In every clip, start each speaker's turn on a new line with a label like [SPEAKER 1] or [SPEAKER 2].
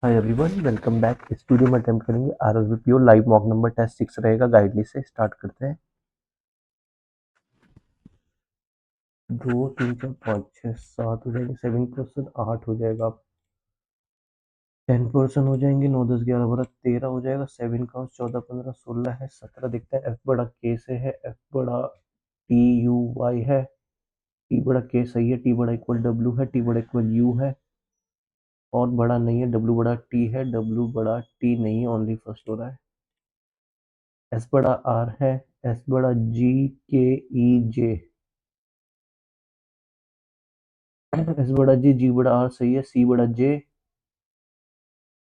[SPEAKER 1] Hi everyone, welcome back. Studio में attempt करेंगे आरएसबीपीओ live mock number test 6 रहेगा। गाइडली से स्टार्ट करते हैं। 2 3 4 5 6 7 हो जाएंगे, 7% 8 हो जाएगा, 10% हो जाएंगे, 9 10 11 12 13 हो जाएगा, 7 का 14 15 16 है, 17 दिखता है। एफ बड़ा के से है, एफ बड़ा टी यू वाई है, टी बड़ा के सही है, टी बड़ा इक्वल डब्ल्यू है, टी बड़ा इक्वल यू है, और बड़ा नहीं है, डब्ल्यू बड़ा टी है, डब्ल्यू बड़ा टी नहीं है, ओनली फर्स्ट हो रहा है। एस बड़ा आर है, एस बड़ा जी के ई जे, एस बड़ा जी, जी बड़ा आर सही है, सी बड़ा जे,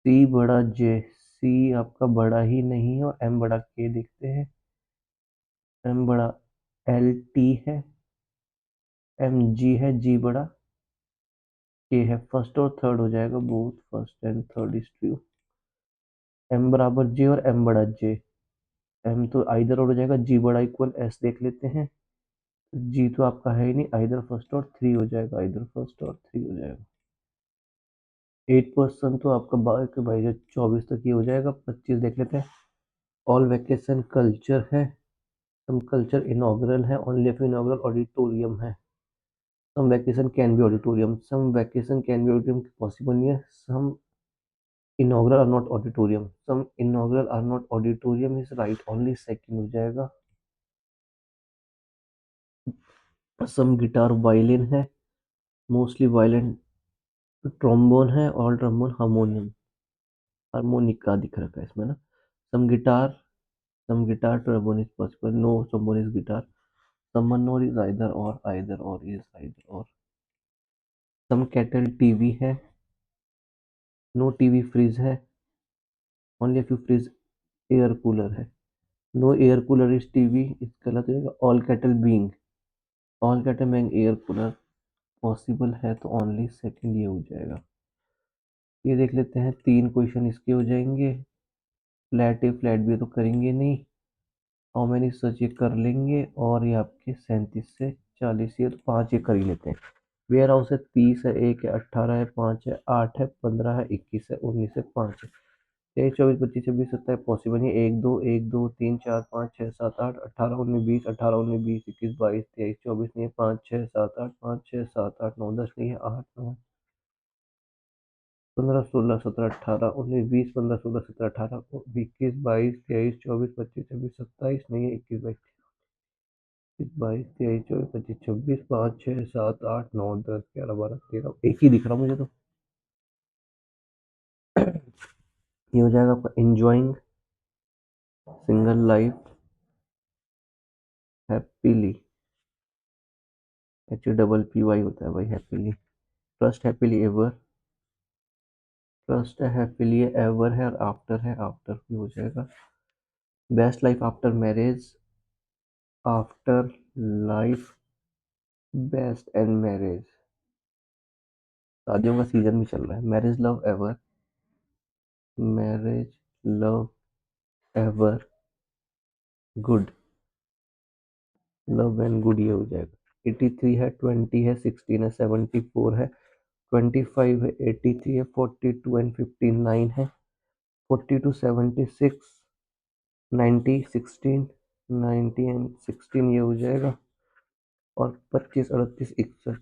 [SPEAKER 1] सी बड़ा जे, सी आपका बड़ा ही नहीं है, और एम बड़ा के देखते हैं। एम बड़ा एल टी है, एम जी है, जी बड़ा के है, फर्स्ट और थर्ड हो जाएगा, both first and third is true. M बराबर जे और एम बड़ा जे, एम तो आइदर और हो जाएगा, जी बड़ा इक्वल एस देख लेते हैं। जी तो आपका है ही नहीं, आइदर फर्स्ट और थ्री हो जाएगा, आइदर फर्स्ट और थ्री हो जाएगा। 8% तो आपका के भाई जो 24 तक ही हो जाएगा। 25 देख लेते हैं। ऑल वैकेशन कल्चर है, सम कल्चर इनॉग्रल है, ओनली ऑफ इनॉग्रल ऑडिटोरियम है। Some vacation can be auditorium, some vacation can be auditorium possible नहीं है। Some inaugural are not auditorium, some inaugural are not auditorium is right, only second हो जाएगा। Some guitar violin है, mostly violin trombone है, all ट्रोम्बोन harmonium, harmonica दिख रखा है इसमें ना। सम guitar, some guitar trombone is possible, no trombone is guitar, someone or is either or, either or is either or। some kettle TV है, no TV fridge है, only a few fridge air cooler है, no air cooler is TV, इसका गलत हो जाएगा। all kettle being, all kettle being air cooler possible है, तो only second ये हो जाएगा। ये देख लेते हैं, 3 क्वेश्चन इसके हो जाएंगे। फ्लैट ए फ्लैट बी तो करेंगे नहीं, हाउ मैनी सच ये कर लेंगे, और ये आपके 37 से 40 ये तो 5 ये कर ही लेते हैं। वेयर हाउस है, 30 है, 1 है, 18 है, 5 है, 8 है, 15 है, 21 है, 19 है, 5 है, 23 24 25 26 27 पॉसिबल नहीं। 1 2 1 2 3 4 5 6 7 8 18 19 20, 18 19 20 21 22 23 24 नहीं है, 5 6 7 8 5 6 7 8 9 10 नहीं है, 8 9 15 16 17 18 19 20 15 16 17 18 21 22 23 24 25 26 27 नहीं है, 21 22 22 23 24 25 26 5 6 7 8 9 10 11 12 13 एक ही दिख रहा मुझे तो। ये हो जाएगा आपका enjoying, single life, happily, H double P Y होता है भाई happily. Trust happily ever, trust है हैप्पीली एवर है, और आफ्टर है, आफ्टर भी हो जाएगा। Best life after marriage, after life best and marriage, शादियों का सीजन भी चल रहा है। Marriage love ever, marriage love ever good, love and good ये हो जाएगा। 83 है, 20 है, 16 है, 74 है, 25 है, 83 है, 42 एंड 59 है, 42 76 90 16 90 एंड 16 ये हो जाएगा। और 25 38 61,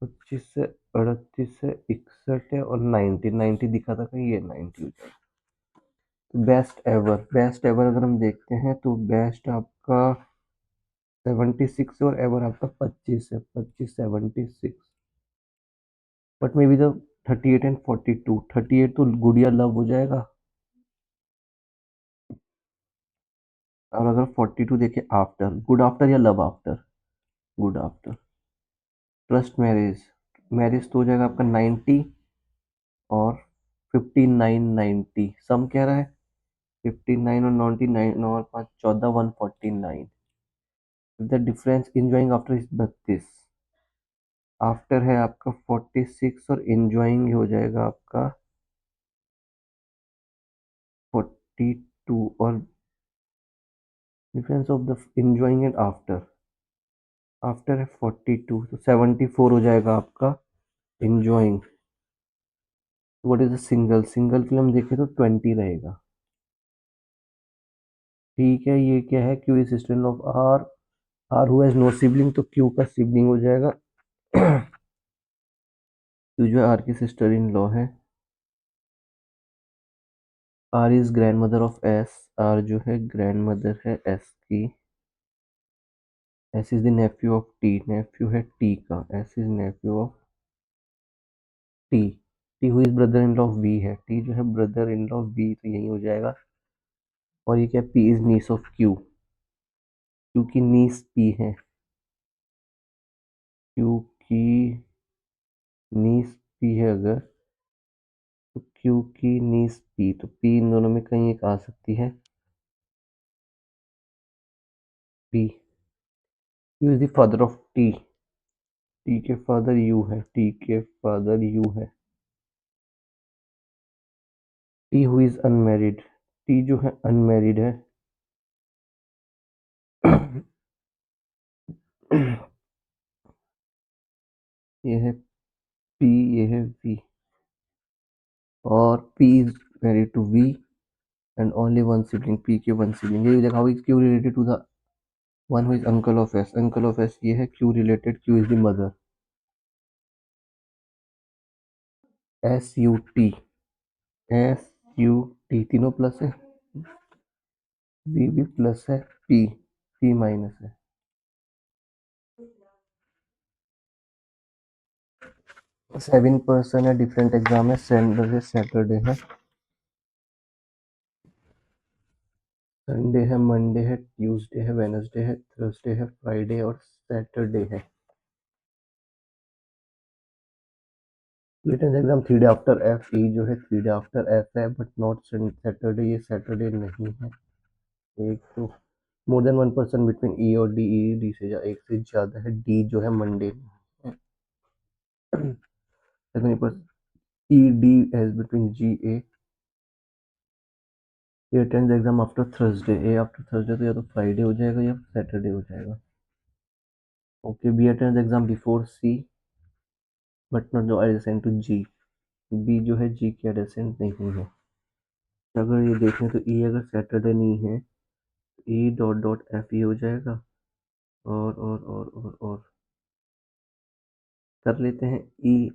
[SPEAKER 1] 25 से 38 से 61 है, और 90 90 दिखा था कहीं, ये 90 हो जाएगा। बेस्ट एवर, बेस्ट एवर अगर हम देखते हैं तो बेस्ट आपका 76 और एवर आपका 25 है, 25 76, but may be the 38 and 42, 38 तो गुड या लव हो जाएगा। और अगर 42 देखें, आफ्टर, गुड आफ्टर या love after, good after. Trust marriage, marriage तो हो जाएगा आपका 90 और 59 90, सम कह रहा है 59 और 99 और 5 14 149, the difference enjoying after is 32। After है आपका 46 और इंजॉइंग हो जाएगा आपका 42, और difference of the enjoying and after, after है 42 तो 74 हो जाएगा आपका enjoying. What is the single, single के लिए हम देखें तो 20 रहेगा। ठीक है, ये क्या है, Q is sister of R, R who has no sibling, तो क्यू का सिबलिंग हो जाएगा। क्यू जो है आर की सिस्टर इन लॉ है। R is grandmother of S, R जो है ग्रैंड मदर है एस की। S is the nephew of T, nephew है टी का, S is nephew of T. T हुई is brother in law of V है, T जो है brother in law of V, तो यही हो जाएगा। और ये क्या, P is niece of Q, Q की नीस पी है, क्यू की नीस पी है अगर, तो क्यू की नीस पी, तो पी इन दोनों में कहीं एक आ सकती है, P. You is the father of T, T के फादर यू है, टी के फादर यू है। T who is unmarried, T जो है अनमैरिड है। ये है पी, ये है वी, और P is married to V and only one sibling, P के वन सिबलिंग। ये देखा, how is Q related to the one who is uncle of S, uncle of S ये है Q related, Q is the mother. S U T, S U T तीनों plus है, V भी plus है, P, P minus है। 7% है, different exam है, Sunday Saturday है, संडे है, मंडे है, ट्यूसडे है, वेनसडे है, थर्सडे है, फ्राइडे और सैटरडे है। Written exam 3 day after F, E जो है 3 डे आफ्टर एफ है, बट नॉट सैटरडे, ये सैटरडे नहीं है। एक तो मोर देन 1% बिटवीन ई और डी, ई डी से एक से ज़्यादा है, डी जो है Monday E D as between G A. ये attend exam after Thursday, A after Thursday, तो या तो फ्राइडे हो जाएगा या सैटरडे हो जाएगा। Okay, B attend exam before C but not जो एडजेसेंट टू जी, बी जो है जी के एडजेसेंट नहीं है। अगर ये देखें तो ई अगर सैटरडे नहीं है, E dot dot F E हो जाएगा। और कर लेते हैं, ई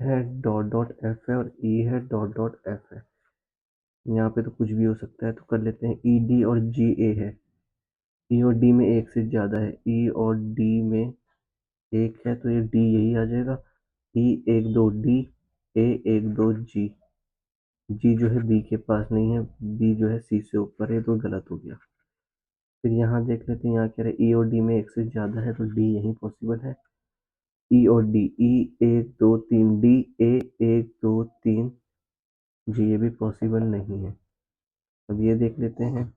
[SPEAKER 1] है डॉट डॉट एफ है और ई है डॉट डॉट एफ है, यहाँ पे तो कुछ भी हो सकता है, तो कर लेते हैं ई डी और जी ए है। ई और डी में एक से ज़्यादा है, ई और डी में एक है, तो ये डी यही आ जाएगा। ई एक दो डी, ए एक दो जी, जी जो है बी के पास नहीं है, बी जो है सी से ऊपर है, तो गलत हो गया। फिर यहाँ देख लेते हैं, यहाँ कह रहे हैं ई और डी में एक से ज़्यादा है, तो डी यही पॉसिबल है। ई और डी, ई एक दो तीन डी, ए एक दो तीन जी, ये भी पॉसिबल नहीं है। अब ये देख लेते हैं,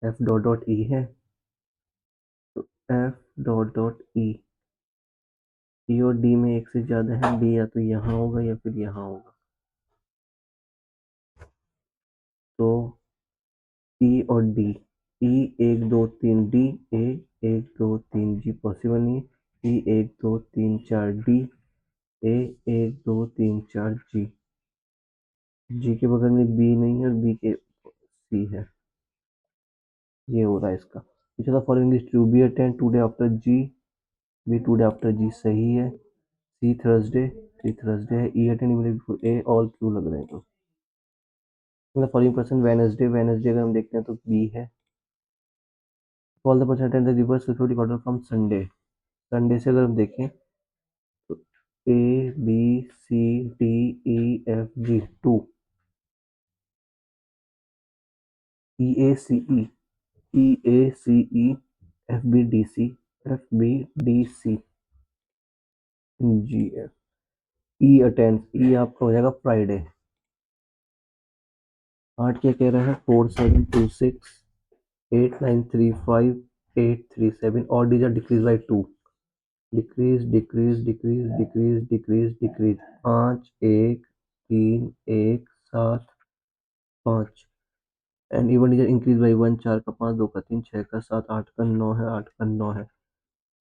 [SPEAKER 1] एफ डॉट डॉट ई है, तो एफ डॉट डॉट ई, ई और डी में एक से ज़्यादा है, डी या तो यहाँ होगा या फिर यहाँ होगा, तो ई और डी, ई एक दो तीन डी, ए एक दो तीन जी पॉसिबल नहीं है, ई एक दो तीन चार डी, ए एक दो तीन चार जी, जी के बगल में बी नहीं है और बी के सी है, ये हो रहा है इसका। Which of the following is true, B attend two day after G, B two day after G सही है, सी थर्सडे, सी थर्सडे है, E attend immediate before A, all true लग रहे हैं, तो मतलब फॉलोइंग पर्सन वेनसडे, वेनसडे अगर हम देखते हैं तो बी है। All the person attend the reverse security order from Sunday, Sunday से अगर हम देखें तो A B C D E F G, two, E A C E, E A C E, F B D C, F B D C, G F, E attend, E आपका हो जाएगा Friday. आठ क्या कह रहा है, 4726 8935 837, और these are decrease by 2, decrease decrease decrease decrease decrease decrease, 5 1 3 1 7 5, and even these are increase by 1, 4 का 5, 2 का 3, 6 का 7, 8 का 9 है, 8 का 9 है।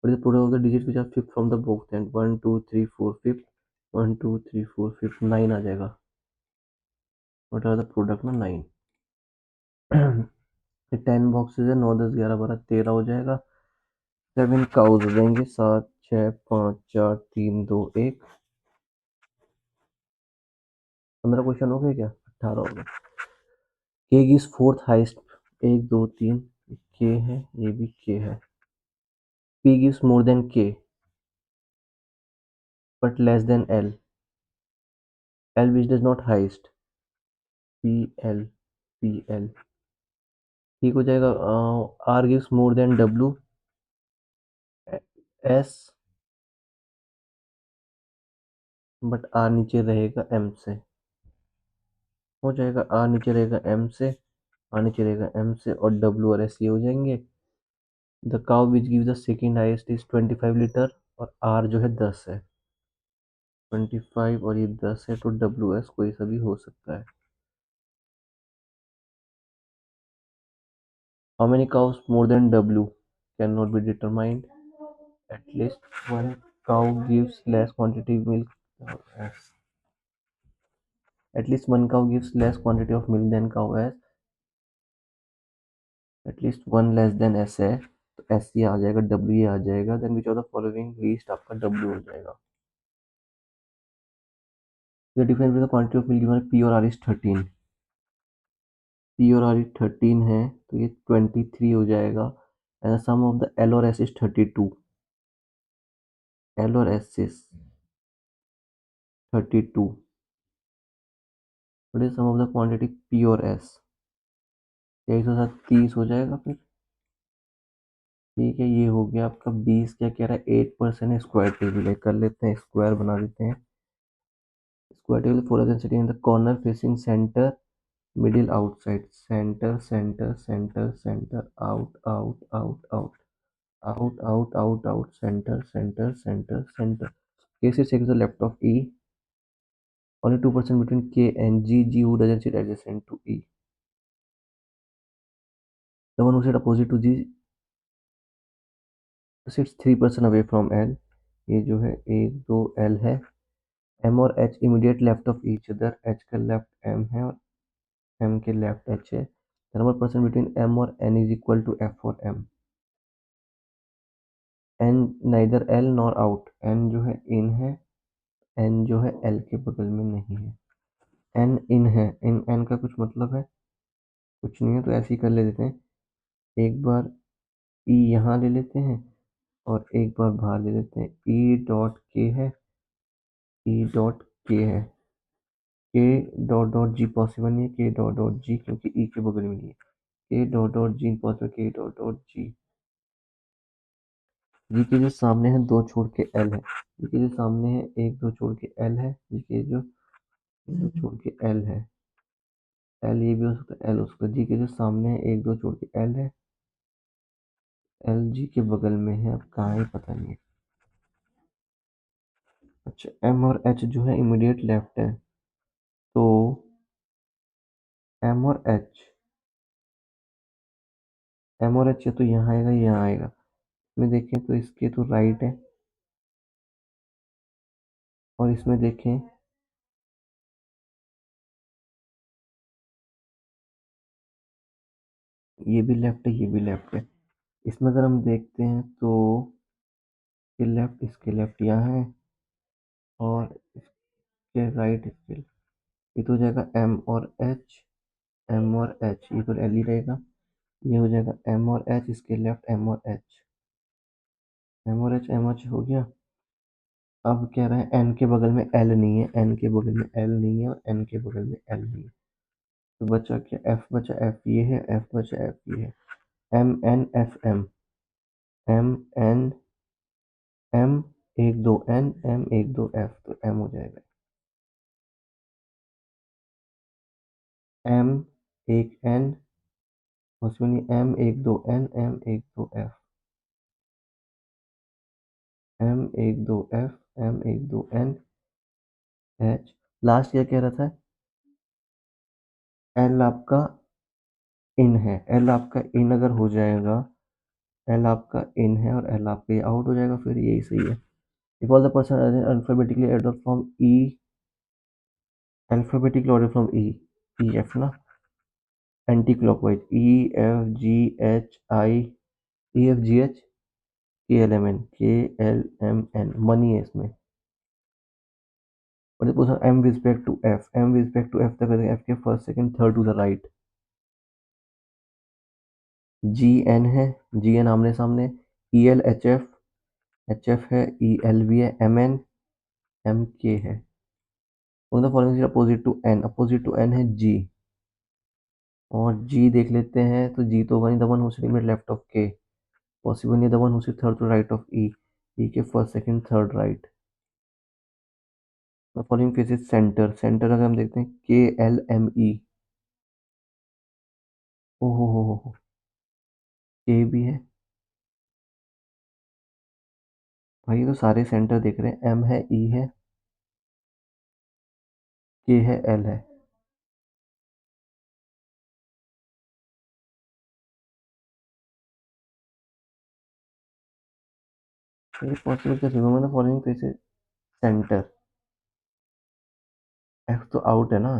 [SPEAKER 1] What is the total of the digits which are fifth from the box end? 1 2 3 4 5, 1 2 3 4 5 9 आ जाएगा। वट आर द प्रोडक्ट ना 9। 10 boxes है, 9 10 11 12 13 हो जाएगा। 7 काउज हो जाएंगे, 7 6 5 4 3 2 1। 15 क्वेश्चन हो गए क्या? 18 हो गए। के इज फोर्थ हाइस्ट। 1 2 3 के है, ये भी के है। P gives more than k but less than l। l which does not highest। P L, P L ठीक हो जाएगा। R gives more than W. S but R नीचे रहेगा एम से। हो जाएगा, आर नीचे रहेगा एम से, आर नीचे रहेगा एम से, और डब्ल्यू और एस ये हो जाएंगे। The cow which give the second highest is 25 litre, और आर जो है 10 है। 25 और ये 10 है, तो डब्ल्यू एस कोई सा भी हो सकता है। How many cows more than W can not be determined. At least one cow gives less quantity milk. At least one cow gives less quantity of milk than cow has. At least one less than S है, तो S ये आ जाएगा, W ये आ जाएगा, then which of the following least आपका W हो जाएगा। The difference between the quantity of milk given P और R is 13। P और R is 13 है, तो ये 23 हो जाएगा। And the sum of the L और S is 32। L और S is 32। What is sum of the quantity P और S? 23 के साथ 30 हो जाएगा फिर। ठीक है, ये हो गया आपका 20। क्या कह रहा है? 8% स्क्वायर टेबल है, कर लेते हैं, स्क्वायर बना देते हैं। Square table four density in the corner facing centre middle outside. Centre centre centre centre out out out out out out out out centre centre centre centre. K sits to the left of E. Only 2% between K and G. G who doesn't sit adjacent to E. The one who sit opposite to G sits 3% away from L। ये जो है 1 2 L है। M और H immediate left of each other. H का left M है और M के लेफ्ट H है। नंबर परसेंट बिटवीन M और N is equal to F और M। N neither L nor out. N जो है इन है, N जो है L के बगल में नहीं है। N इन है, इन N का कुछ मतलब है? कुछ नहीं है, तो ऐसे ही कर ले देते हैं। एक बार E यहाँ ले लेते हैं और एक बार बाहर ले लेते हैं। E डॉट के है, E डॉट के है। के डॉट डॉट जी पॉसिबल नहीं है, के डॉट डॉट जी, क्योंकि ई के बगल में नहीं है। के डॉट डॉट जी पॉसिबल, के डॉट डॉट जी। जी के जो सामने है दो छोड़ के एल है। जी के जो सामने है एक दो छोड़ के एल है। जी के जो दो छोड़ के एल है। एल ये भी हो सकता है, एल हो सकता है। जी के जो सामने है एक दो छोड़ के एल है। एल जी के बगल में है, अब कहाँ है पता नहीं है। अच्छा, एम और एच जो है इमीडिएट लेफ्ट है, तो एम और एच, एम और एच या तो यहाँ आएगा, यहाँ आएगा। इसमें देखें तो इसके तो राइट है, और इसमें देखें ये भी लेफ्ट है, ये भी लेफ्ट है। इसमें अगर हम देखते हैं तो ये लेफ्ट, इसके लेफ्ट यहाँ है, और इसके राइट इसके। ये तो हो जाएगा एम और एच, एम और एच, ये तो एल ही रहेगा। ये हो जाएगा एम और एच, इसके लेफ्ट एम और एच, एम और एच, एम एच हो गया। अब कह रहे हैं एन के बगल में एल नहीं है, एन के बगल में एल नहीं है, और एन के बगल में एल नहीं है, तो बचा क्या? एफ बचा, एफ ये है, एफ बचा, एफ ये है। M N F M, M N M, एक दो एन, एम एक दो एफ, तो एम हो जाएगा। एम एक एन, उसमें नहीं, एम एक दो एन, एम एक दो एफ, एम एक दो एफ, एम एक दो एन, एच। लास्ट क्या कह रहा था? एल आपका इन है, एल आपका इन अगर हो जाएगा, एल आपका इन है और एल आपका ये आउट हो जाएगा, फिर यही सही है। If all the person are alphabetically ordered from E F ना, anti clockwise E F G H money है इसमें। और पूछा M with respect to F तक करेंगे, F के first second third to the right. GN है, GN आमने सामने, EL HF है, EL भी है, MK है। The following is opposite to N है G, और G देख लेते हैं तो G तो होगा नहीं, the one who sitting at left of K, possible नहीं, the one who sit third to right of E के first second third right. The following face is centre अगर हम देखते हैं KLME, ओ हो, K भी है भाई, तो सारे सेंटर देख रहे हैं, M है, E है, K है, L है। ये पॉसिबल कैसे होगा, मतलब following face is centre, F तो आउट है ना,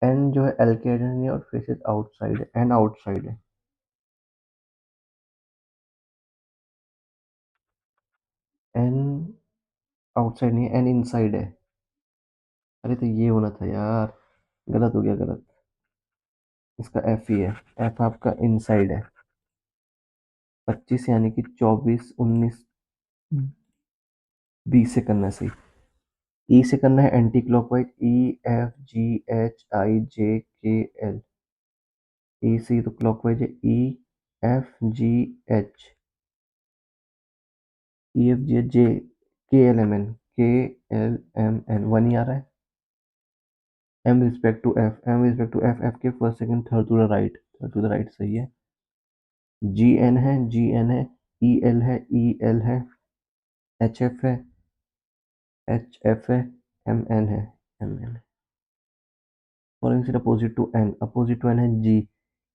[SPEAKER 1] N जो है L के एजेंट नहीं है, और फेस इज आउटसाइड है, N आउटसाइड है, N आउटसाइड नहीं है, N इनसाइड है। अरे तो ये होना था यार, गलत हो गया, गलत। इसका F ही है, F आपका इनसाइड है। 25 यानी कि 24 19 20 से करना है सही। E से करना है एंटी क्लॉकवाइज, EFGHIJKL। E से तो क्लॉकवाइज है, EFGHKLMN वन ही आ रहा है। M रिस्पेक्ट टू F के first second third to the right सही है। GN है, EL है, HF है, MN है। फॉलोइंग से अपोजिट टू N है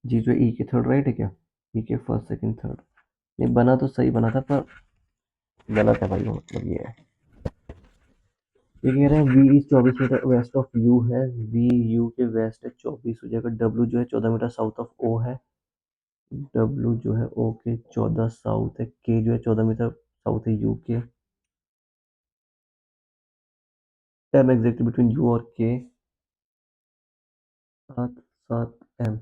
[SPEAKER 1] G जो E के थर्ड राइट है क्या, E के फर्स्ट सेकंड थर्ड। नहीं बना तो सही बना था, पर गलत है भाई, वो मतलब ये है। ये कह रहे हैं V is 24 meter west of U है, V U के वेस्ट है 24 हो जाएगा। W जो है 14 मीटर साउथ ऑफ O है, W जो है O के 14 साउथ है, K जो है 14 मीटर साउथ है U के। M एग्जैक्टली बिटवीन U और K, 7 7 M,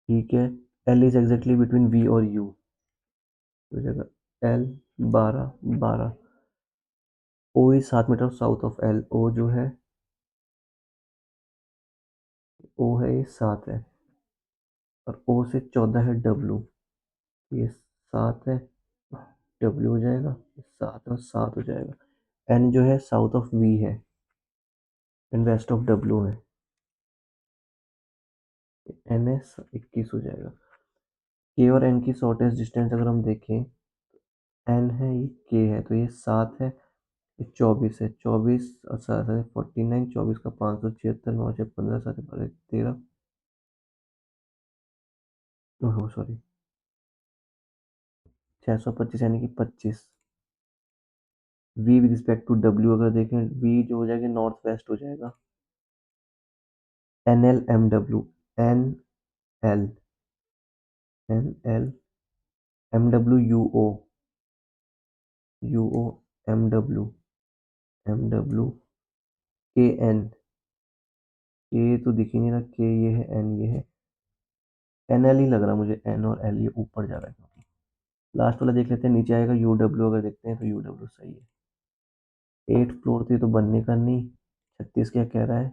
[SPEAKER 1] ठीक है। L is exactly between V और U, हो जाएगा L 12 12। O is 7 meter south of L, O जो है O है ये 7 है, और O से 14 है W, ये 7 है, W हो जाएगा 7 और 7 हो जाएगा। N जो है साउथ ऑफ V है, एंड वेस्ट ऑफ W है, N है 21 हो जाएगा। K और N की शॉर्टेस्ट डिस्टेंस अगर हम देखें, N है ये K है, तो ये 7 है, ये 24 है, 24 और 7 है 49, 24 का 576, 9 से 15, 7 से 12 13, ओहो सॉरी 625 यानी कि 25। V with respect to W अगर देखें, V जो हो जाएगा नॉर्थ वेस्ट हो जाएगा, NL MW K तो दिख ही नहीं रहा, K ये है, N ये है, NL ही लग रहा मुझे, N और L ये ऊपर जा रहा है क्योंकि। लास्ट वाला देख लेते हैं, नीचे आएगा UW, अगर देखते हैं तो UW सही है। 8 फ्लोर थी तो बनने का नहीं। 36 क्या कह रहा है,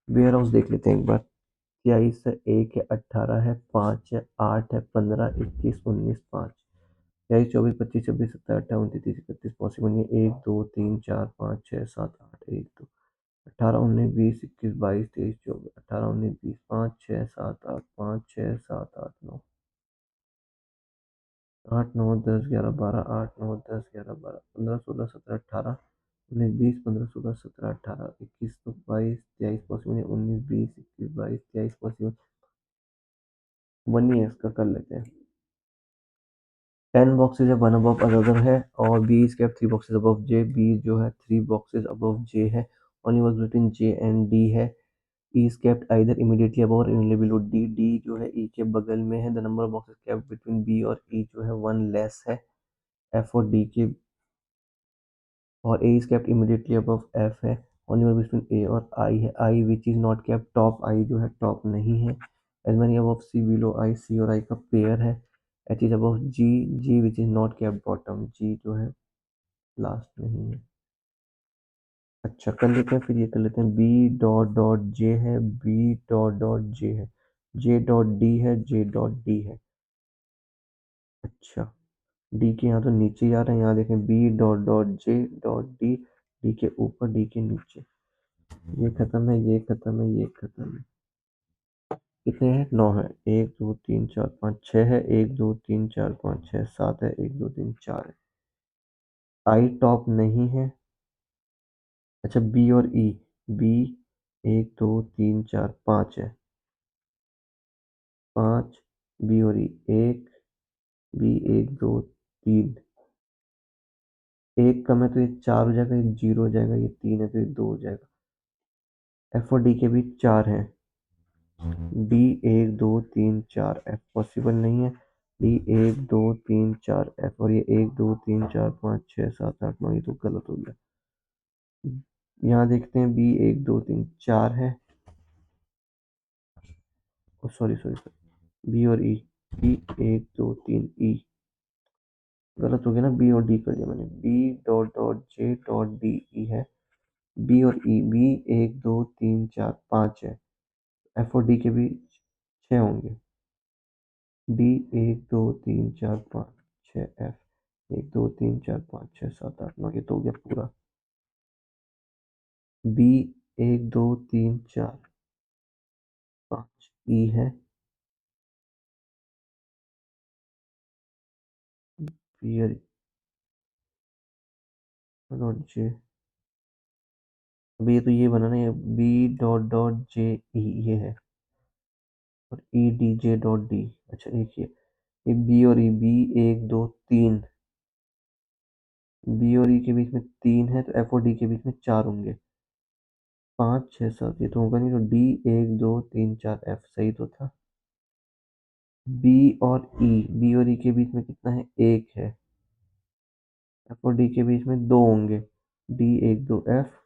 [SPEAKER 1] वेयर हाउस देख लेते हैं एक बार। 23 है, 1 है, 18 है, 5 है, 8 है, 15 21 19 5, 23 24 25 26 27 28 29 30 31 पॉसिबल नहीं है। 1 2 3 4 5 6 7 8 1 2 18 19 20 21 22 23 24 18 19 20 5 6 7 8 5 6 7 8 9 8 9 10 11 12 8 9 10 11 12 15 16 17 18 19 20 15 16 17 18 21 तो 22 23 पॉसिबल नहीं, 19 20 21 22 23 पॉसिबल। वन ही है इसका, कर लेते हैं। 10 बॉक्सेज है, वन अबव अदर है, और B is kept 3 boxes above J, B जो है 3 बॉक्सेज अबव जे है, only work between J and D है। E is kept either immediately above और इमीडिएटली बिलो डी, डी जो है ई के बगल में है। The number of boxes kept between B और ई जो है 1 लेस है एफ और डी के, और A is kept immediately above F है, ओनली वर्क बिटवीन ए और आई है। I which is not kept top, I जो है टॉप नहीं है। As many above C below I, C और आई का पेयर है। H is above G, G which is not kept bottom, G जो है लास्ट नहीं है। अच्छा कर लेते हैं, फिर ये कर लेते हैं, बी डॉट डॉट जे है, बी डॉट डॉट जे है, जे डॉट डी है, जे डॉट डी है। अच्छा, डी के यहाँ तो नीचे ही आ रहे हैं, यहाँ देखें B dot dot J dot D, D के ऊपर डी के नीचे। ये खत्म है, ये खत्म है, ये खत्म है। कितने हैं? 9 है। 1 2 3 4 5 6 है, 1 2 3 4 5 6 7 है, 1 2 3 4 है। आई टॉप नहीं है। अच्छा बी और ई, बी 1 2 3 4 5 है, 5, बी और ई 1, बी 1 2 3, एक कम है तो ये 4 हो जाएगा, एक 0 हो जाएगा, ये 3 है तो ये 2 हो जाएगा। एफ और डी के बीच 4 है, डी 1 2 3 4, एफ पॉसिबल नहीं है। डी 1 2 3 4 एफ, और ये 1 2 3 4 5 6 7 8 9, ये तो गलत हो गया। यहाँ देखते हैं बी 1 2 3 4 है, सॉरी सॉरी सॉरी, बी और ई, बी 1 2 3 ई, गलत हो गया ना, बी और डी कर दिया मैंने। B dot dot J dot D E है, बी और ई, बी 1 2 3 4 5 है, एफ और डी के भी 6 होंगे। डी 1 2 3 4 5 6 एफ 1 2 3 4 5 6 7 8 9, ये तो हो गया पूरा। बी 1 2 3 4 5 ई है, बी और जे, अभी ये तो ये बना ना, ये बी डॉट डॉट जे ई ये है, और E D J dot D. अच्छा एक ये बी और ई, बी 1 2 3, बी और ई के बीच में 3 है तो एफ और डी के बीच में 4 होंगे, 5 6 7, ये तो होगा नहीं, तो डी 1 2 3 4 एफ सही तो था। बी और ई, बी और ई के बीच में कितना है? 1 है, एफ और डी के बीच में 2 होंगे, डी 1 2 एफ,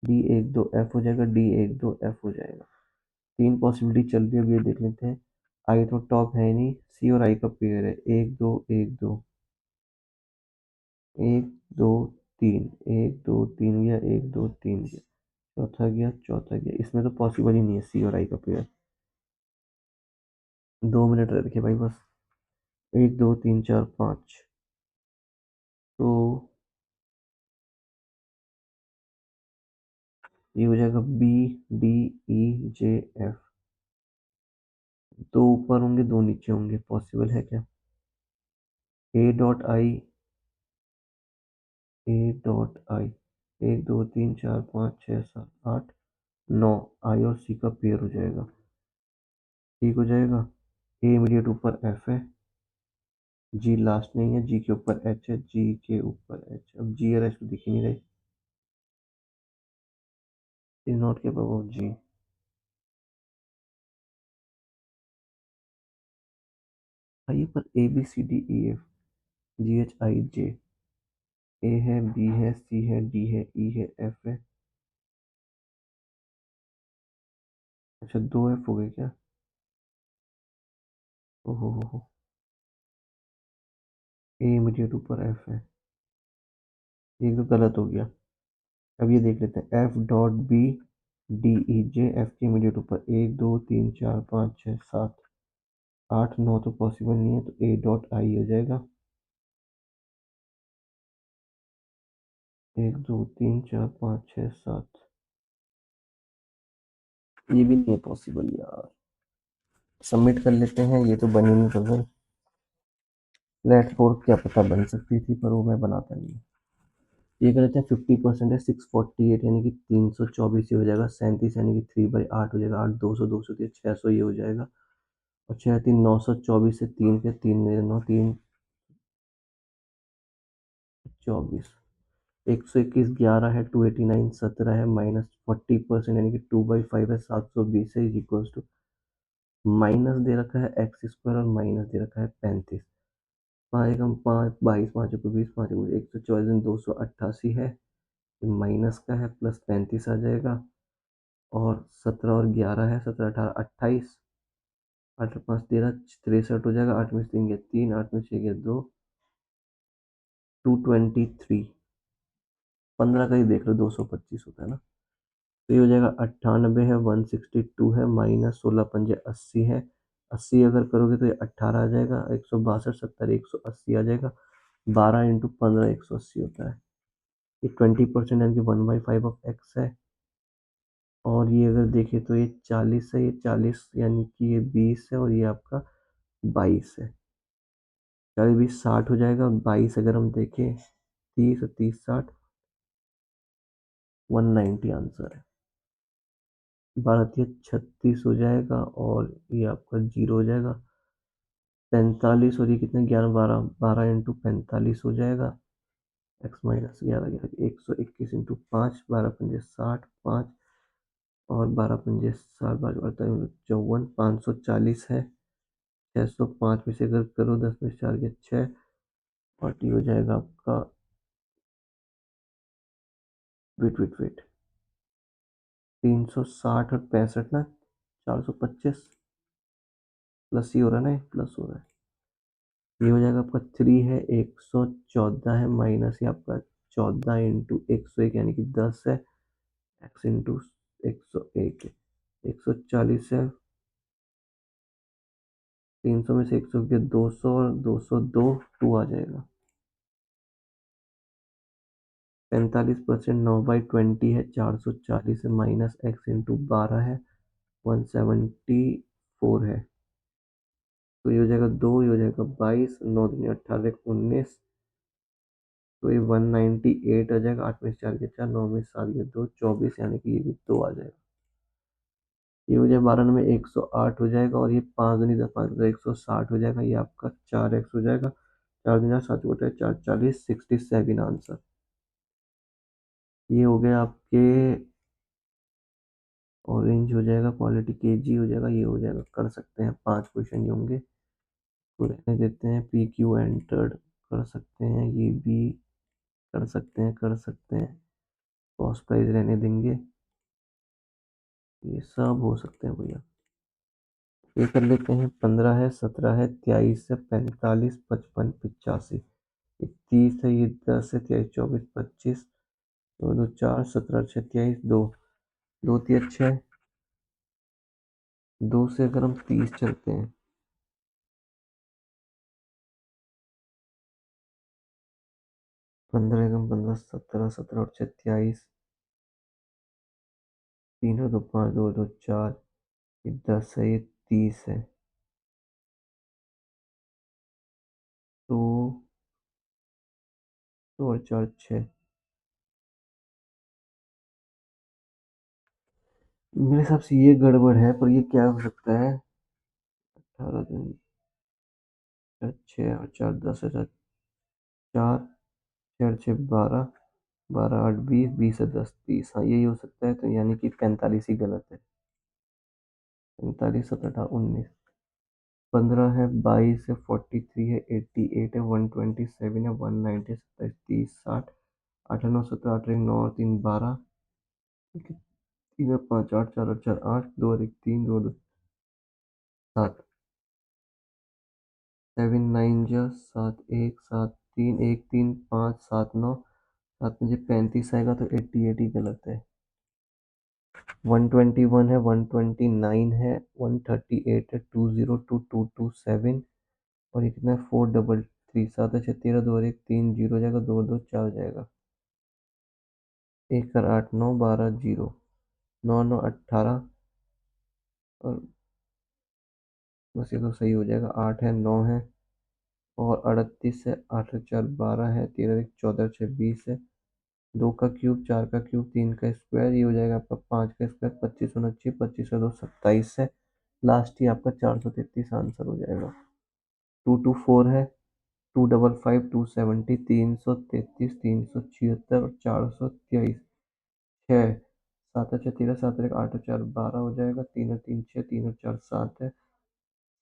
[SPEAKER 1] डी 1 2 एफ हो जाएगा, डी 1 2 एफ हो जाएगा। 3 पॉसिबिलिटी चल रही है, अब ये देख लेते हैं। आई तो टॉप है नहीं, सी और आई का पेयर है, 1 2 1 2, 1 2 3, 1 2 3 गया, 1 2 3 गया, चौथा गया, चौथा गया, इसमें तो पॉसिबल ही नहीं है सी और आई का पेयर। 2 मिनट रखे भाई बस। 1 2 3 4 5, तो ये हो जाएगा B D E J F, 2 ऊपर होंगे 2 नीचे होंगे, पॉसिबल है क्या? ए dot I, A dot I, 1 2 3 4 5 6 7 8 9, आई और सी का पेयर हो जाएगा, ठीक हो जाएगा। ए इमीडिएट ऊपर एफ है, जी लास्ट नहीं है, जी के ऊपर एच है, जी के ऊपर एच, अब जी और एच तो दिख ही नहीं रहे, is not capable of G. आइए पर A B C D E F G H I J, A है, बी है, सी है, डी है, ई है, एफ है। अच्छा 2 एफ हो गए क्या? ओहो, ए इमीडिएट ऊपर एफ है, ये तो गलत हो गया। अब ये देख लेते हैं, F dot B D E J, F के इमीडिएट ऊपर 1 2 3 4 5 6 7 8 9, तो पॉसिबल नहीं है, तो ए डॉट आई हो जाएगा। 1 2 3 4 5 6 7, ये भी नहीं है पॉसिबल यार। सबमिट कर लेते हैं, ये तो बनी नहीं पजल। फ्लैट फोर क्या पता बन सकती थी, पर वो मैं बनाता नहीं। ये कर लेते हैं, 50% है 648, यानी कि 324 ये हो जाएगा, 37 यानी कि 3/8 हो जाएगा, 8 200 200 600 ये हो जाएगा, और 6×3 924 से 3 के 3×9 3 24, 121 11 है, 289 17 है, -40% यानी कि 2/5 है, 720 है, इज इक्वल टू माइनस दे रखा है एक्स स्क्वायर और माइनस दे रखा है 35। पाँच एकम 5, 22 5 को 20 5 को 124 288 है, माइनस का है, प्लस 35 आ जाएगा। और 17 और 11 है, 17 18 28, 8 5 13 63 हो जाएगा, 8 में से 3 गया 3, 8 में 6 गया 2, 223। 15 का ही देख लो, 225 होता है ना। तो ये हो जाएगा 98 है, 162 है, -16 पंजे 80 है। 80 अगर करोगे तो ये 18 आ जाएगा, 162 70 180 आ जाएगा। 12 × 15 180 होता है। ये 20% यानी कि 1/5 ऑफ एक्स है। और ये अगर देखें तो ये 40 है, ये 40 यानी कि ये 20 है, और ये आपका 22 है। 40 20 60 हो जाएगा, और 22 अगर हम देखें 30 और 30 60, 190 आंसर है। 12×3 = 36 हो जाएगा, और ये आपका 0 हो जाएगा। 45 और ये कितने 11 12, 12 × 45 हो जाएगा। x - 11 11 121 × 5, 12 पंजे 60 5, और 12 पंजे 60 54 540 है। 605 में से अगर करो 10 में से 4 के 6, और ये हो जाएगा आपका, वेट वेट वेट, 360 और 65 ना, 425 प्लस ही हो रहा है ना, प्लस हो रहा है। ये हो जाएगा आपका 3 है, 114 है, माइनस ये आपका 14 × 101 यानी कि 10 है, एक्स इंटू 101 है, 140 है। 300 में से 100 के 200, और 202 2 आ जाएगा। 45% 9/20 है, 440 है, माइनस एक्स इंटू 12 है, 174 है। तो ये हो जाएगा 2, ये हो जाएगा 22, 9 दूनी 18 19, तो ये 198 आ जाएगा। 8 में से 4 के 4, 9 में से 7 के 2, 24 यानी कि ये भी 2 आ जाएगा। ये हो जाएगा 12 में 108 हो जाएगा, और ये 5 दूनी 10 5 160 हो जाएगा। ये आपका 4x हो जाएगा। 4 दूनी 7 बटे 4 40, 67 आंसर। ये हो गया आपके ऑरेंज हो जाएगा, क्वालिटी केजी हो जाएगा, ये हो जाएगा। कर सकते हैं 5 क्वेश्चन ये होंगे, तो रहने देते हैं। पी क्यू एंटर्ड कर सकते हैं, ये भी कर सकते हैं। कॉस्ट प्राइस रहने देंगे, ये सब हो सकते हैं भैया। ये कर लेते हैं। 15 है, 17 है, 23 है, 45 55 85, ये 30 है, ये 10 है, 23 24 25, 2 2 4 17 6 23 2 2 3 6, 2 से अगर हम 30 चलते हैं, 15 एकम 15 17 17 और 6 23, 3 और 2 5 2 2 4, ये 10 है, ये 30 है। तो 2 और 4 6, मेरे हिसाब से ये गड़बड़ है, पर ये क्या हो सकता है। 18 दिन 6 और 4 10 है, 4 4 6 12, 12 8 20, 20 है 10 30, हाँ यही हो सकता है। तो यानी कि 45 ही गलत है। 45 17 19, 15 है, 22 है, 43 है, 88 है, 127 है, 190 27 30 60, 8 9 17 8 1 9 और 3 12, 3 और 5 8 4 और 4 8, 2 और 1 3 2 2 7, 7 9 जा 7 1 7 3 1 3 5 7 9, 7 मुझे 35 आएगा, तो 88 ही गलत है। 121 है, 129 है, 138 है, 202 227, और ये कितना है 433, 7 है 6 13, 2 और 1 3 0 हो जाएगा, 2 और 2 4 हो जाएगा। 1 और 8 9 12 0, 9 9 18, और बस ये तो सही हो जाएगा। 8 है 9 है, और 38 है, 8 और 4 12 है, 13 1 14 6 20 है। 2 का क्यूब 4 का क्यूब 3 का स्क्वायर, ये हो जाएगा आपका 5 का स्क्वायर 25 29 25 और 2 27 है। लास्ट ही आपका 433 आंसर हो जाएगा। 224 है, 255, 270, 333, 376 और 423। 6, 7 और 6 13, 7 और 1 8 और 4 12 हो जाएगा। 3 और 3 6, 3 और 4 7 है।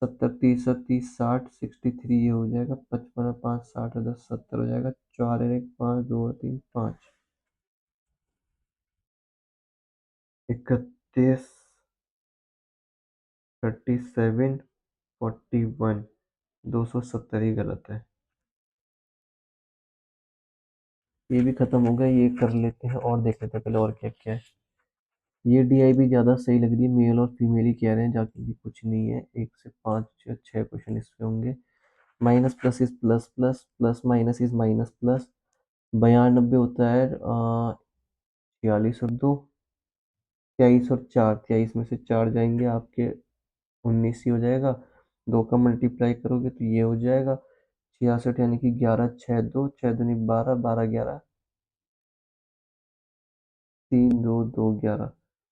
[SPEAKER 1] 70 30 और 30 60, 63 ये हो जाएगा। 55 और 5 60 और 10 70 हो जाएगा। 4 और 1 5, 2 और 3 5। 31 37 41, 270 ही गलत है। ये भी खत्म हो गया, ये कर लेते हैं और देख लेते हैं पहले और क्या क्या है। ये डीआई भी ज़्यादा सही लग रही है, मेल और फीमेल ही कह रहे हैं, जाके भी कुछ नहीं है। 1 से 5 6 क्वेश्चन इसमें होंगे। Minus plus is plus plus, plus minus is minus plus. 92 होता है 46 और 2, 23 और 4, 23 में से 4 जाएंगे आपके 19 ही हो जाएगा। 2 का मल्टीप्लाई करोगे तो ये हो जाएगा 66, यानी कि 11 6 2, 6 दूनी 12, 12 11, 3 2 2 11,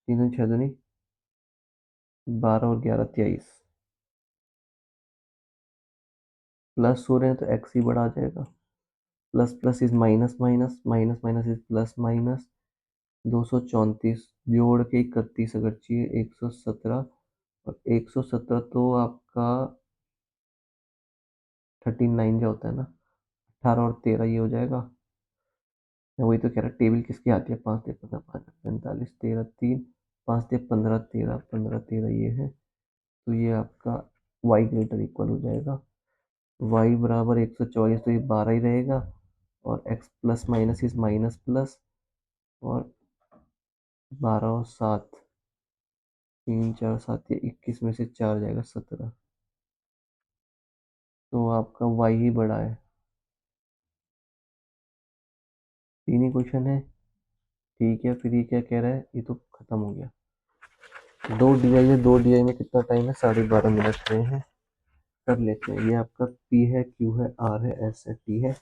[SPEAKER 1] 3 दूनी 6 दूनी 12 और 11 23। प्लस हो रहे हैं तो एक्स ही बड़ा आ जाएगा। Plus plus is minus minus, minus minus is plus minus. 234 जोड़ के 31 अगर चाहिए 117, और 117 तो आपका 39 जो होता है ना, 18 और 13 ये हो जाएगा। मैं वही तो कह रहा, टेबल किसकी आती है? 5 3 15 5 45 13 3, 5 3 15 13 15 13 ये है। तो ये आपका y ग्रेटर इक्वल हो जाएगा। y बराबर 124, तो ये 12 ही रहेगा। और x plus minus is minus plus, और 12 और 7, 3 4 7, ये 21 में से 4 जाएगा 17। तो आपका y ही बड़ा है। 3 ही क्वेश्चन है। ठीक है, फिर ये क्या कह रहा है? ये तो खत्म हो गया। 2 DI है, 2 DI में कितना टाइम है? 12.5 मिनट रहे हैं। कर लेते हैं। ये आपका P है, Q है, R है, S है, T है।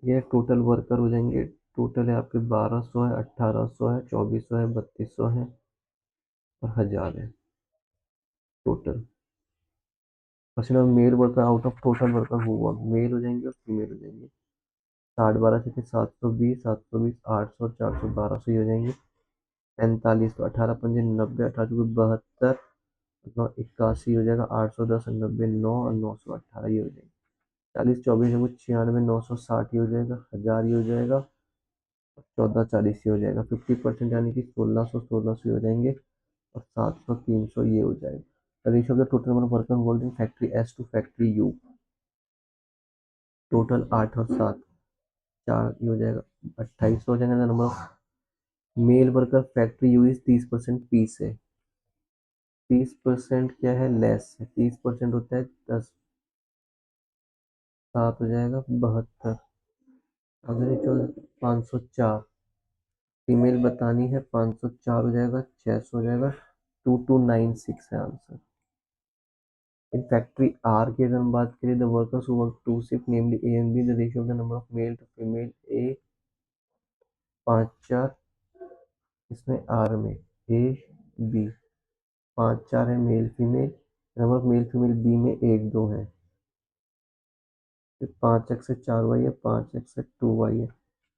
[SPEAKER 1] ये टोटल वर्कर हो जाएंगे। टोटल है आपके 1200 है, 1800 है, 2400 है, 3200 है और 1000 है टोटल। मतलब male worker out of total worker हुआ, मेल हो जाएंगे और फीमेल हो जाएंगे। 60 12 से 720, 720 800 और 400 1200 ही हो जाएंगे। 45 तो 18 पंजे 90, 18 चौके 72, 9 81 हो जाएगा। 810 और 90 9 और 918 ये हो जाएंगे। 40 24 है कुछ 96, 960 ही हो जाएगा। 1000 ही हो जाएगा। 1440 ही हो जाएगा। 50% यानी कि 1600 ही हो जाएंगे। और 700 300 ये हो जाएगा। Ratio of the total number of worker involved in factory S to factory U. Total 8 और 7 4 ये हो जाएगा। 28 हो जाएगा। Number of male worker factory you is 30% P से। 30% क्या है? लेस है। 30% होता है 10, 7 हो जाएगा 72। अगर ये 504 फीमेल बतानी है, 504 हो जाएगा। 600 हो जाएगा। 2296 है आंसर। इन फैक्ट्री आर की अगर हम बात करें, the workers who work two shift namely A and B, the ratio of the number of male to female A 5 4, इसमें आर में ए बी 5 4 है male female. Number of male female B में 1 2 है। फिर 5x से 4y है, 5x से 2y है।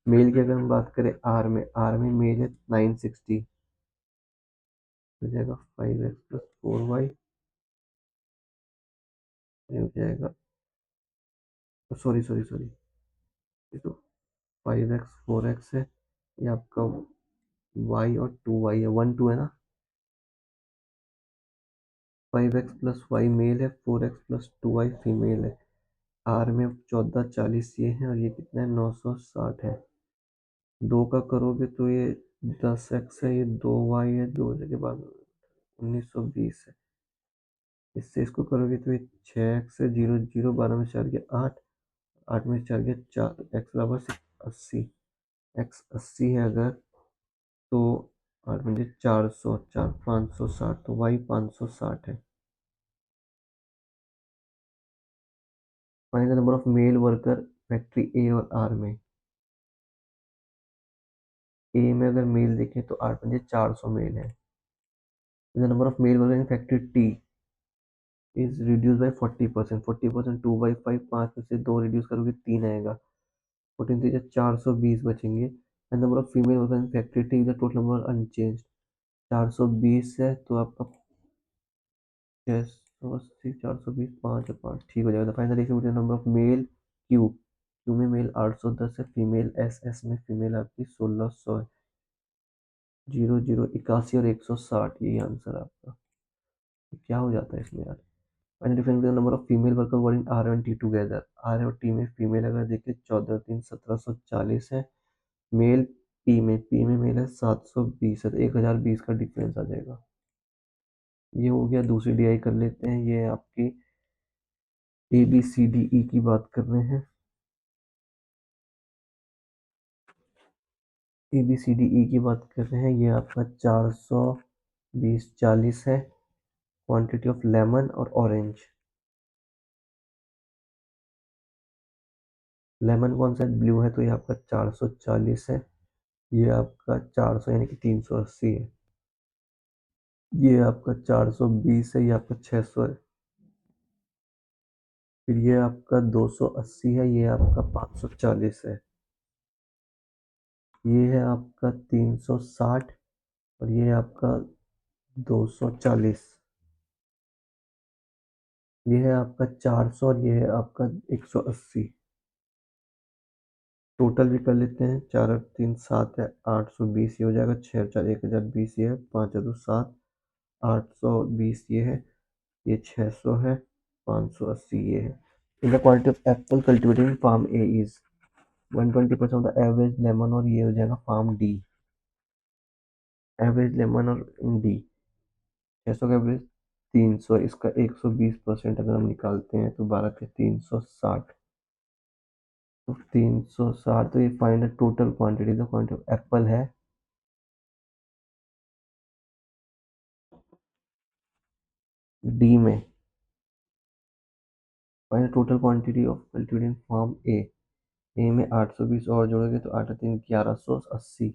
[SPEAKER 1] मेल की अगर हम बात करें आर में मेल है 960, हो जाएगा 5x प्लस 4y। ये हो जाएगा, सॉरी सॉरी सॉरी, ये तो 5x 4x है। ये आपका y और 2y है, 1 2 है ना। 5x प्लस वाई मेल है, 4x प्लस 2y फीमेल है। आर में 1440 ये है, और ये कितना है? 960 है। 2 का करोगे तो ये 10x है, ये 2y है, 2 के बाद 1920 है। इससे इसको करोगे तो ये 6x है, 0 0 12 में 4 गया 8, 8 में 4 गया 4, x बराबर 80। x 80 है अगर, तो 8 में 400, 4 560, तो y 560 है। Find the number of male worker factory A और आर में। ए में अगर मेल देखें तो 8 पंजे 400 मेल है। The number of male worker in factory T is reduce by 40%। 40%, 2/5, 5 में से 2 रिड्यूस करोगे 3 आएगा। 14 से 420 बचेंगे। And number of female worker in factory T the total number unchanged. 420 है तो आपका 680, 420, 5 ठीक हो जाएगा। Final ratio between number of mail Q, Q में मेल 810 है, फीमेल एस, एस में फीमेल आपकी 1600 है। 0 0 81 और 160, यही आंसर आपका। तो क्या हो जाता है इसमें यार? Final difference between number of female worker worked in R and T together. R और टी में फीमेल अगर देखें 14 3 1740 है। मेल पी में मेल है 720 है, तो 1020 का डिफरेंस आ जाएगा। ये हो गया। दूसरी डीआई कर लेते हैं। ये आपकी ए बी सी डी ई की बात कर रहे हैं। ए बी सी डी ई की बात कर रहे हैं। ये आपका 420 40 है। क्वांटिटी ऑफ लेमन और ऑरेंज। लेमन कौन सा ब्लू है, तो ये आपका 440 है। ये आपका 400 यानी कि 380 है। ये आपका 420 है। ये आपका 600 है। फिर ये आपका 280 है। ये आपका 540 है। ये है आपका 360 और ये आपका 240। ये है आपका 400 और ये है आपका 180। टोटल भी कर लेते हैं। 4 और 3 7 है, 820 ये हो जाएगा। 6 4 1020 ये है। 5 2 7, 820 ये है। ये 600 है। 580 ये है। In the quality of apple cultivated farm A is 120% of the average lemon, और ये हो जाएगा फार्म डी। एवरेज लेमन और डी 600 का एवरेज 300, इसका 120% अगर हम निकालते हैं तो 12 के 360। तो 360, तो ये find total quantity. The quantity of apple है डी में। Find total quantity of cultivated farm A में 820 और जोड़ोगे तो 8 3 1180।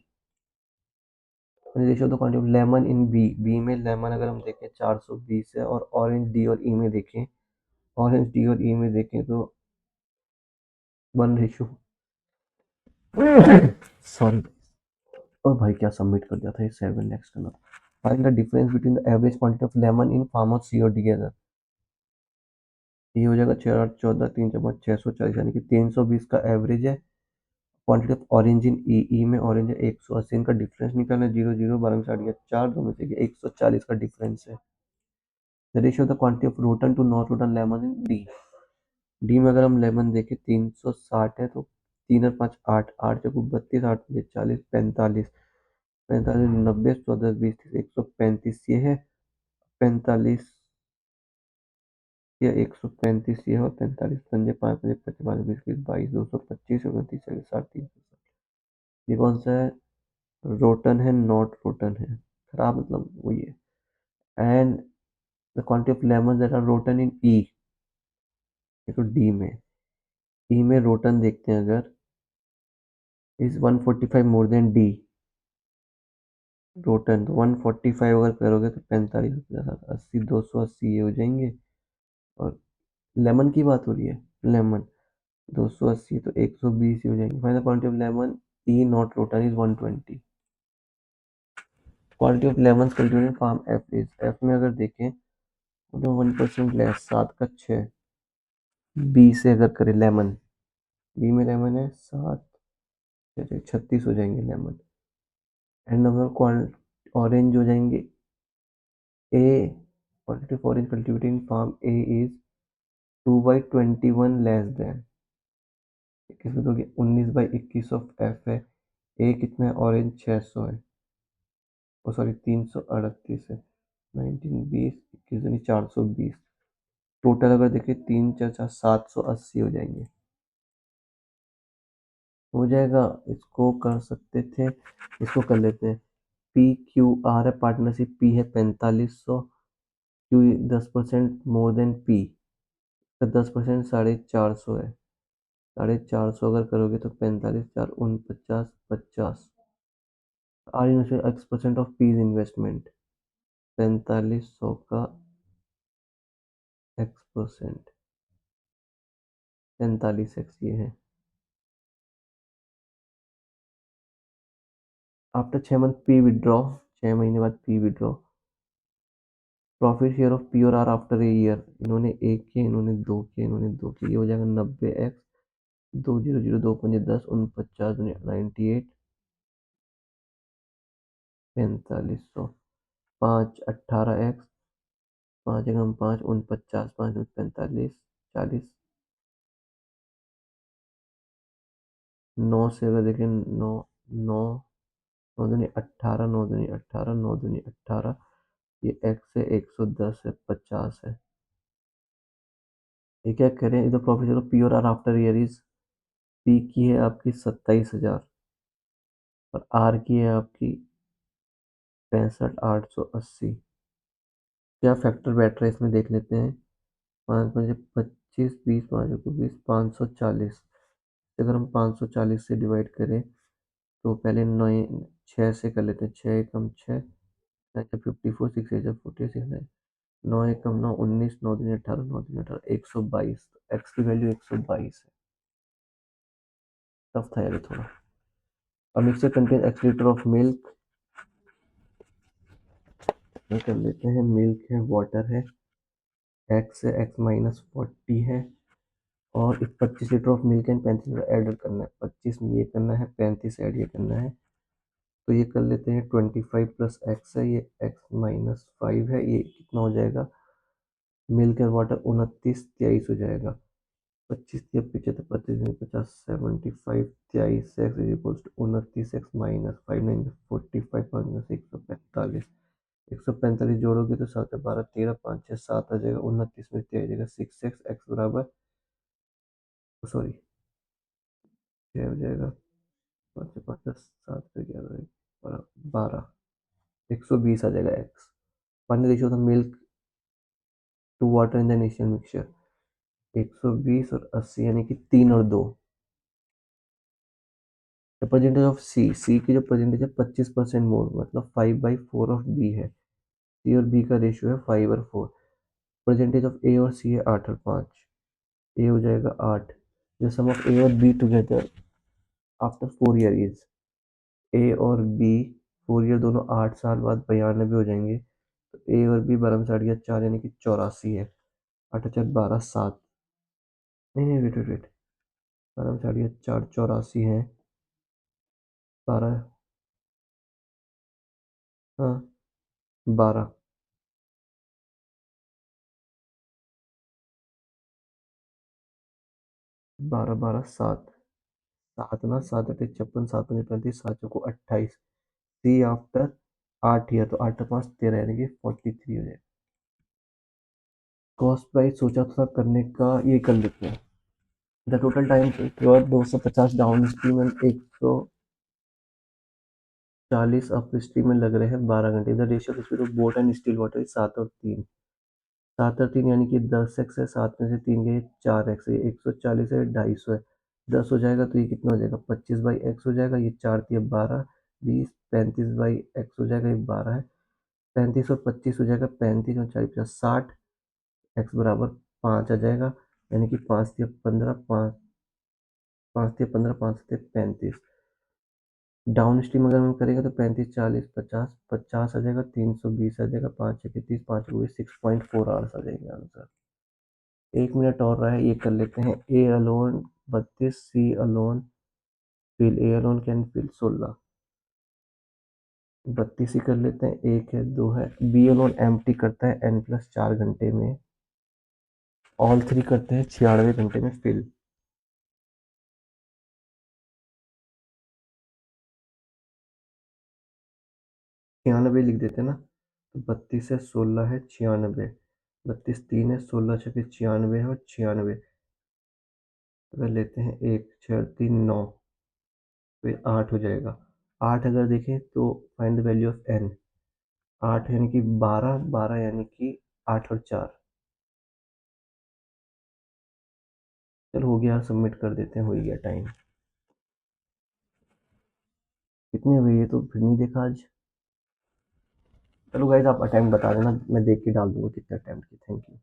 [SPEAKER 1] Ratio the quantity of lemon in B, B में लेमन अगर हम देखें 420 है, और ऑरेंज डी और ई में देखें, ऑरेंज डी और ई में देखें तो 1 रेशियो सॉरी। और भाई क्या सबमिट कर दिया था ये 7 नेक्स्ट करना। Find the difference between the average quantity of lemon in farm of C और टुगेदर। ये हो जाएगा 6 8 14 3 4 5 640 यानी कि 320 का एवरेज है। क्वांटिटी ऑफ ऑरेंज इन ई, ई में ऑरेंज है 180। इनका डिफरेंस निकालना है। 0 0 12 में से 8 गया 4, 2 में से 140 का डिफरेंस है। The ratio of the quantity of rotten to not rotten lemon in D, D में अगर हम लेमन देखें 360 है, तो 3 और 5 8, 8 चौको 32, 8 40, 45, 45 90, 14 20 135 ये है। 45 या 135 ये है, और 45 पंजे 5 पंजे 25 5 20 22 225 29 60 360। ये कौन सा है? रोटन है, नॉट रोटन है, खराब मतलब वही है। And the quantity of lemon that are rotten in E, देखो डी में, ई में रोटन देखते हैं अगर, is 145 more than D. Rotten तो 145 अगर करोगे तो 45 80 280 ये हो जाएंगे। और लेमन की बात हो रही है, लेमन 280 तो 120 ही हो जाएंगे। Final quantity of lemon E not rotten is 120। Quality of lemon cultivated farm F is, F में अगर देखें तो 1% लेस 7 का 6। बी से अगर करें लेमन, बी में लेमन है 7 36 हो जाएंगे लेमन। एंड नंबर ऑरेंज हो जाएंगे A, quality of orange cultivating farm A is 2/21 less than, किसमें दोगे 19/21 ऑफ एफ है। ए कितना है? ऑरेंज 600 है, ओ सॉरी 338 है। 19 20 21 यानी 420। टोटल अगर देखें 3 4 4 780 हो जाएंगे। हो जाएगा। इसको कर सकते थे, इसको कर लेते हैं। पी क्यू आर है पार्टनरशिप, पी है 4500, क्यू 10% मोर देन पी, 10% 450 है। 450 अगर करोगे तो 45 4 49 50। R investment X% of P's investment, 4500 का x%, 45x ये है। आफ्टर 6 मंथ पी विड्रॉ, 6 महीने बाद P withdraw. Profit share of P और आर आफ्टर ए ईयर, इन्होंने एक किए, इन्होंने दो किए, इन्होंने दो किए, ये हो जाएगा 90x, 200, 2 5 10, 49, 98, 4500, 5 18x, 5 × 5 49, 5 × 45 40, 9 से अगर देखें, 9 9 9 दूनी 18, 9 दूनी 18, 9 दूनी 18, ये x है 110 है 50 है। ये क्या करें, इधर प्रॉफिट चलो पी और R after year is, P की है आपकी 27,000 और आर की है आपकी 65,880। क्या फैक्टर बैठ रहा है इसमें देख लेते हैं। 5 5 25, 20, 5 20, 540। अगर हम 540 से डिवाइड करें तो पहले 9 6 से कर लेते हैं, 6 × 6 54, 6 46, 9 × 9 19, 9 दूनी 18, 9 दूनी 18, 122, एक्स की वैल्यू 122 है। टफ था यार थोड़ा। अब mixture contain x litre of milk, कर लेते हैं। मिल्क है, वाटर है, x है, x-40 है, और 25 litre of milk and 35 litre add करना है। 25 में ये करना है, 35 ऐड ये करना है, तो ये कर लेते हैं। 25 + x है, ये x-5 है, ये कितना हो जाएगा, मिल्क एंड वाटर 29 23 हो जाएगा। 25 3 75, 25 50, 75 23 X is equal to 29x-5 45, 5 145, 145 जोड़ोगे तो 7 12 13 5 6 7 आ जाएगा, 29 में 3 आ जाएगा 6x, x बराबर, सॉरी 6 हो जाएगा, 5 5 10 7 पे 11 12, 120 आ जाएगा x। पानी रेशियो था milk to water in the initial mixture, 120 और 80 यानी कि 3 और 2। द परसेंटेज ऑफ सी की जो परसेंटेज है 25% मोर, मतलब 5/4 ऑफ बी है। सी और बी का रेशियो है 5 और 4। परसेंटेज ऑफ ए और सी है 8 और 5, ए हो जाएगा 8। जो सम ऑफ ए और B together after 4 year is, A और बी 4 ईयर दोनों 8 साल बाद 92 हो जाएंगे, तो ए और बी 12/4 यानी कि 84 है। 8 4 12 7, नहीं नहीं वेट वेट वेट, 12/4 84 है, 12, हाँ 12, 12 12 7, 7 ना 7 8 56, 7 5 35, 7 4 28, सी आफ्टर 8 ईयर, तो 8 5 13 यानी कि 43 हो जाए। कॉस्ट प्राइस सोचा था करने का, ये कर लेते हैं। The total time required 250 down stream and 140 up stream में लग रहे हैं 12 घंटे। The ratio speed of boat and still water 7 और 3, 7 और 3 यानी कि 10x है, 7 में से 3 गए 4x है, 140 है, 250 है, 10 हो जाएगा तो ये कितना हो जाएगा, 25/x हो जाएगा, ये 4 × 3 12, 20, 35/x हो जाएगा, ये 12 है, 35 और 25 हो जाएगा, 35 और 4 × 50 60, एक्स बराबर 5 आ जाएगा, यानी कि 5 × 3 = 15, 5 5 × 3 = 15, 5 × 7 = 35। डाउन स्ट्रीम अगर हम करेंगे तो 35 40 50 50 आ जाएगा, 320 आ जाएगा, 5 × 6 = 30, 5 × 6.4 आवर्स आ जाएंगे आंसर। 1 मिनट और रहा है, ये कर लेते हैं। A alone 32, C alone fill, A alone can fill 16, 32 ही कर लेते हैं, 1 है 2 है। बी अलोन एम्प्टी करता है n+4 घंटे में, ऑल 3 करते हैं 96 घंटे में फिल। 96 लिख देते हैं ना, तो 32 है 16 है 96, 32 3 है, 16 6 96 है, और 96 अगर लेते हैं, 1 6 3 9, फिर 8 हो जाएगा। 8 अगर देखें तो find the value of n, 8 यानी कि 12, 12 यानी कि 8 और 4। चलो हो गया, सबमिट कर देते हैं, हो गया टाइम। कितने हुए ये तो फिर नहीं देखा आज। चलो गाइस, आप अटेम्प्ट बता देना, मैं देख के डाल दूंगा कितने अटेम्प्ट किए। Thank you.